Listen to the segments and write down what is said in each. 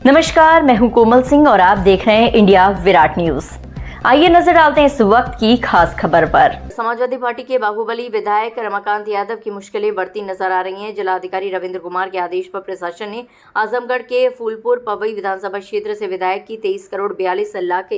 नमस्कार, मैं हूं कोमल सिंह और आप देख रहे हैं इंडिया विराट न्यूज। आइए नजर डालते हैं इस वक्त की खास खबर पर। समाजवादी पार्टी के बाहुबली विधायक रमाकांत यादव की मुश्किलें बढ़ती नजर आ रही हैं। जिलाधिकारी रविंद्र कुमार के आदेश पर प्रशासन ने आजमगढ़ के फूलपुर पवई विधानसभा क्षेत्र से विधायक की 23 करोड़ 42 लाख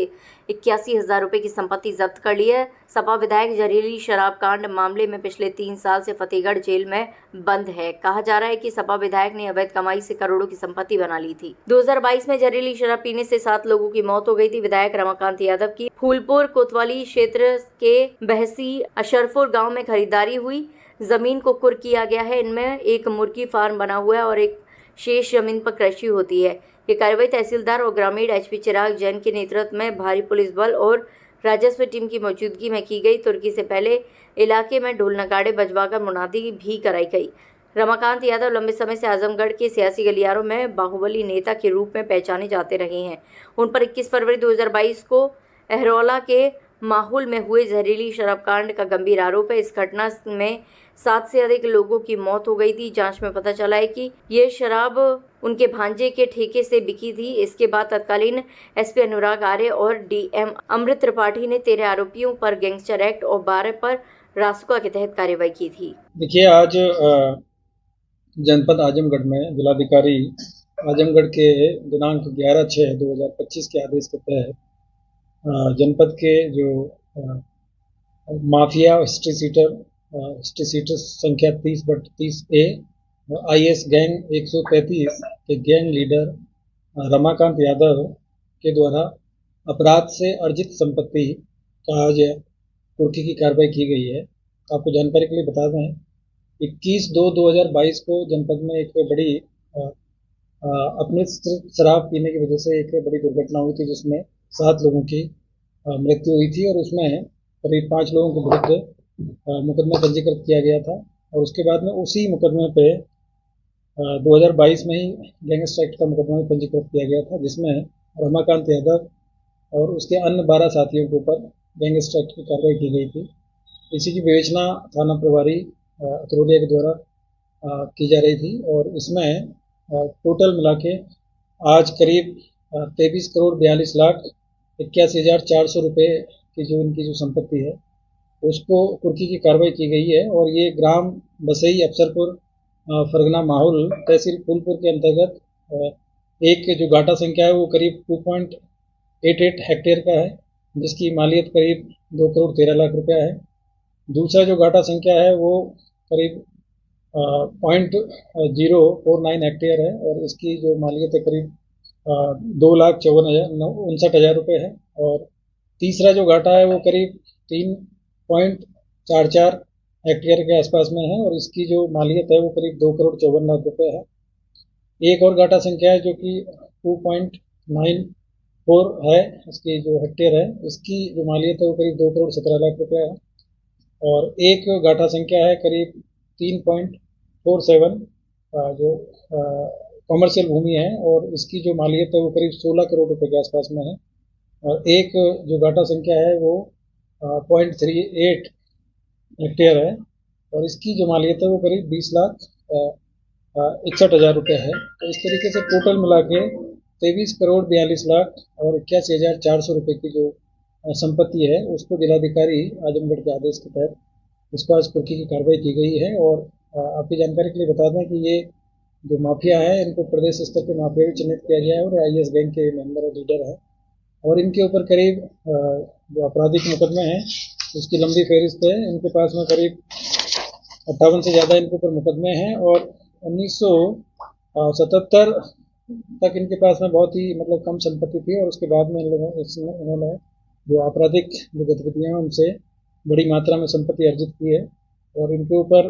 81 हजार रुपए की संपत्ति जब्त कर ली है। सपा विधायक जहरीली शराब कांड मामले में पिछले 3 साल से फतेहगढ़ जेल में बंद है। कहा जा रहा है कि सपा विधायक ने अवैध कमाई से करोड़ों की संपत्ति बना ली थी। 2022 में जहरीली शराब पीने से 7 लोगों की मौत हो गई थी। विधायक रमाकांत यादव की फूलपुर कोतवाली क्षेत्र के बहसी अशरफपुर गांव में खरीदारी हुई। जमीन को कुर्क किया गया है। इनमें एक मुर्गी फार्म बना हुआ है और एक शेष जमीन पर कृषि होती है। ये कार्रवाई तहसीलदार और ग्रामीण एचपी चिराग जैन के नेतृत्व में भारी पुलिस बल और राजस्व टीम की मौजूदगी में की गई। तुर्की से पहले इलाके में ढोल नगाड़े बजवाकर मुनादी भी कराई गई। रमाकांत यादव लंबे समय से आजमगढ़ के सियासी गलियारों में बाहुबली नेता के रूप में पहचाने जाते रहे हैं। उन पर 21 फरवरी 2022 को अहरौला के माहौल में हुए जहरीली शराब कांड का गंभीर आरोप है। इस घटना में 7 से अधिक लोगों की मौत हो गई थी। जांच में पता चला है कि ये शराब उनके भांजे के ठेके से बिकी थी। इसके बाद तत्कालीन एसपी अनुराग आर्य और डीएम अमृत त्रिपाठी ने 13 आरोपियों पर गैंगस्टर एक्ट और 12 पर रासुका के तहत कार्रवाई की थी। देखिए, आज जनपद आजमगढ़ में जिलाधिकारी आजमगढ़ के दिनांक 11/6/2025 के आदेश के तहत जनपद के जो माफिया हिस्ट्री सीटर संख्या 30/30A IS गैंग 133 के गैंग लीडर रमाकांत यादव के द्वारा अपराध से अर्जित संपत्ति का आज कुर्की की कार्रवाई की गई है। आपको जानकारी के लिए बता दें, 21/2/2022 को जनपद में एक बड़ी अपने शराब पीने की वजह से एक बड़ी दुर्घटना हुई थी, जिसमें 7 लोगों की मृत्यु हुई थी और उसमें करीब 5 लोगों के विरुद्ध मुकदमा पंजीकृत किया गया था। और उसके बाद में उसी मुकदमे पे 2022 में ही गैंगस्टर एक्ट का मुकदमा भी पंजीकृत किया गया था, जिसमें रमाकांत यादव और उसके अन्य 12 साथियों के ऊपर गैंगस्टर एक्ट की कार्रवाई की गई थी। इसी की विवेचना थाना प्रभारी अतरोलिया के द्वारा की जा रही थी और इसमें टोटल मिला के आज करीब 23 करोड़ 42 लाख 81,400 रुपये की जो इनकी जो संपत्ति है उसको कुर्की की कार्रवाई की गई है। और ये ग्राम बसई अफसरपुर फरगना माहौल तहसील फूलपुर के अंतर्गत एक जो घाटा संख्या है वो करीब 2.88 हेक्टेयर का है, जिसकी मालियत करीब 2 करोड़ 13 लाख रुपया है। दूसरा जो घाटा संख्या है वो करीब 0.049 हेक्टेयर है और इसकी जो मालियत है करीब 2,59,059 रुपये है। और तीसरा जो घाटा है वो करीब 3.44 हेक्टेयर के आसपास में है और इसकी जो मालियत है वो करीब 2 करोड़ 54 लाख रुपये है। एक और घाटा संख्या है जो कि 2.94 है, इसकी जो हेक्टेयर है इसकी जो मालियत है वो करीब 2 करोड़ 17 लाख रुपये है। और एक घाटा संख्या है करीब 3.47 जो कॉमर्शियल भूमि है और इसकी जो मालियत है वो करीब 16 करोड़ रुपए के आसपास में है। और एक जो घाटा संख्या है वो 0.38 हेक्टेयर है और इसकी जो मालियत है वो करीब 20,61,000 रुपये है। तो इस तरीके से टोटल मिला के 23 करोड़ 42 लाख और 81,400 रुपये की जो संपत्ति है उसको जिलाधिकारी आजमगढ़ के आदेश के तहत उसको आज कुर्की की कार्रवाई की गई है। और आपकी जानकारी के लिए बता दें कि ये जो माफिया है इनको प्रदेश स्तर के माफिया भी चिन्हित किया गया है और IS गैंग के मेंबर और लीडर है और इनके ऊपर करीब जो आपराधिक मुकदमे हैं उसकी लंबी फहरिस्त है। इनके पास में करीब 58 से ज़्यादा इनके ऊपर मुकदमे हैं और 1977 तक इनके पास में बहुत ही कम संपत्ति थी और उसके बाद में इन्होंने जो आपराधिक जो गतिविधियाँ हैं उनसे बड़ी मात्रा में संपत्ति अर्जित की है। और इनके ऊपर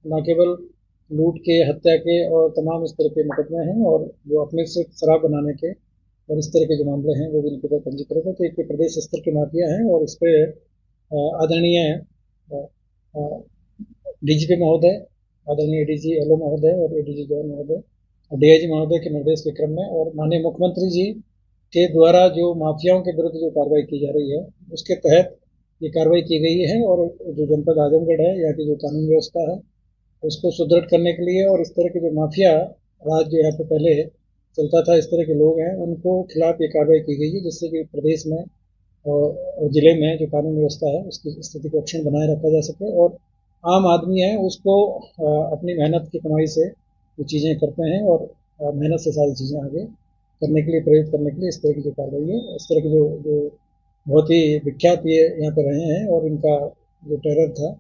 न केवल लूट के, हत्या के और तमाम इस तरह के मुकदमे हैं और जो अपने से शराब बनाने के और इस तरह के जो मामले हैं वो भी इनके ऊपर पंजीकृत है। तो एक प्रदेश स्तर के माफिया हैं और इस पर आदरणीय DGP महोदय, आदरणीय ADG LO महोदय और ADG जॉन महोदय और DIG महोदय के निर्देश के क्रम में और माननीय मुख्यमंत्री जी के द्वारा जो माफियाओं के विरुद्ध जो कार्रवाई की जा रही है उसके तहत ये कार्रवाई की गई है। और जो जनपद आजमगढ़ है, यहाँ की जो कानून व्यवस्था है उसको सुदृढ़ करने के लिए और इस तरह के जो माफिया राज जो यहाँ पे पहले चलता था, इस तरह के लोग हैं, उनको खिलाफ ये कार्रवाई की गई है, जिससे कि प्रदेश में और जिले में जो कानून व्यवस्था है उसकी स्थिति को अक्षुण्ण बनाए रखा जा सके और आम आदमी है उसको अपनी मेहनत की कमाई से जो चीज़ें करते हैं और मेहनत से सारी चीज़ें आगे करने के लिए, प्रेरित करने के लिए इस तरह की जो कार्रवाई है, इस तरह की जो जो बहुत ही विख्यात ये यहाँ पर रहे हैं और इनका जो टेरर था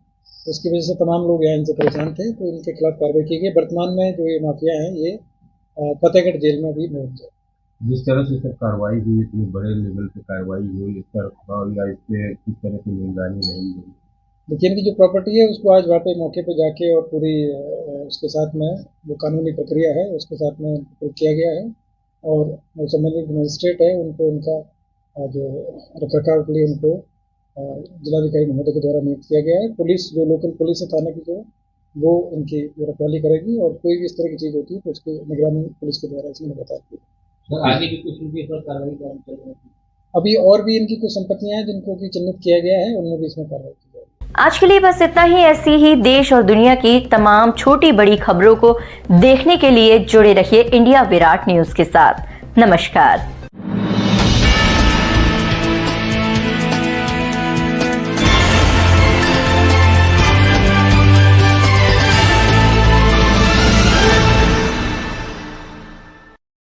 उसकी वजह से तमाम लोग यहाँ इनसे परेशान थे, तो इनके खिलाफ कार्रवाई की गई। वर्तमान में जो ये माफिया हैं ये फतेहगढ़ जेल में भी मौजूद है। जिस तरह से सर कार्रवाई हुई, इतनी बड़े लेवल पे कार्रवाई हुई, इसका रखरखाव या इस पे किस तरह की निगरानी नहीं हुई? देखिए इनकी जो प्रॉपर्टी है उसको आज वहाँ पे मौके पे जाके और पूरी उसके साथ में जो कानूनी प्रक्रिया है उसके साथ में किया गया है और जो संबंधित मजिस्ट्रेट है उनको उनका जो रखरखाव के लिए उनको जिलाधिकारी महोदय के द्वारा नियुक्त किया गया है। पुलिस जो लोकल पुलिस है थाने की जो वो उनकी रखवाली करेगी और कोई भी इस तरह की चीज़ होती है तो उसकी निगरानी पुलिस के द्वारा इसमें बताती है। आगे भी कुछ इनके ऊपर कार्रवाई चल रही है? अभी और भी इनकी कुछ संपत्तियां हैं जिनको कि चिन्हित किया गया है, उनमें भी इसमें कार्रवाई की जाएगी। आज के लिए बस इतना ही। ऐसी ही देश और दुनिया की तमाम छोटी बड़ी खबरों को देखने के लिए जुड़े रहिए इंडिया विराट न्यूज के साथ। नमस्कार।